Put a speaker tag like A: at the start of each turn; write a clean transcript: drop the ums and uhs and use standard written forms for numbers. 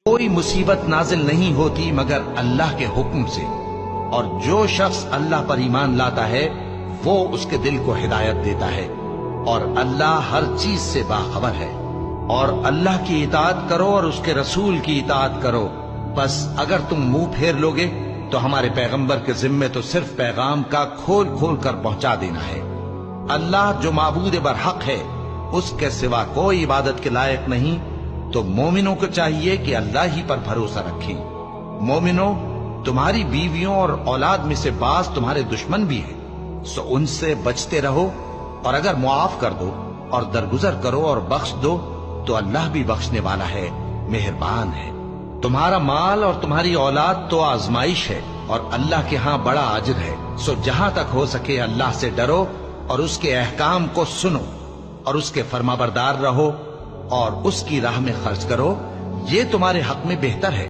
A: کوئی مصیبت نازل نہیں ہوتی مگر اللہ کے حکم سے، اور جو شخص اللہ پر ایمان لاتا ہے وہ اس کے دل کو ہدایت دیتا ہے، اور اللہ ہر چیز سے باخبر ہے۔ اور اللہ کی اطاعت کرو اور اس کے رسول کی اطاعت کرو، بس اگر تم منہ پھیر لوگے تو ہمارے پیغمبر کے ذمے تو صرف پیغام کا کھول کھول کر پہنچا دینا ہے۔ اللہ جو معبود برحق ہے، اس کے سوا کوئی عبادت کے لائق نہیں، تو مومنوں کو چاہیے کہ اللہ ہی پر بھروسہ رکھیں۔ مومنوں، تمہاری بیویوں اور اولاد میں سے بعض تمہارے دشمن بھی ہیں، سو ان سے بچتے رہو، اور اگر معاف کر دو اور درگزر کرو اور بخش دو تو اللہ بھی بخشنے والا ہے، مہربان ہے۔ تمہارا مال اور تمہاری اولاد تو آزمائش ہے، اور اللہ کے ہاں بڑا اجر ہے، سو جہاں تک ہو سکے اللہ سے ڈرو اور اس کے احکام کو سنو اور اس کے فرمانبردار رہو اور اس کی راہ میں خرچ کرو، یہ تمہارے حق میں بہتر ہے۔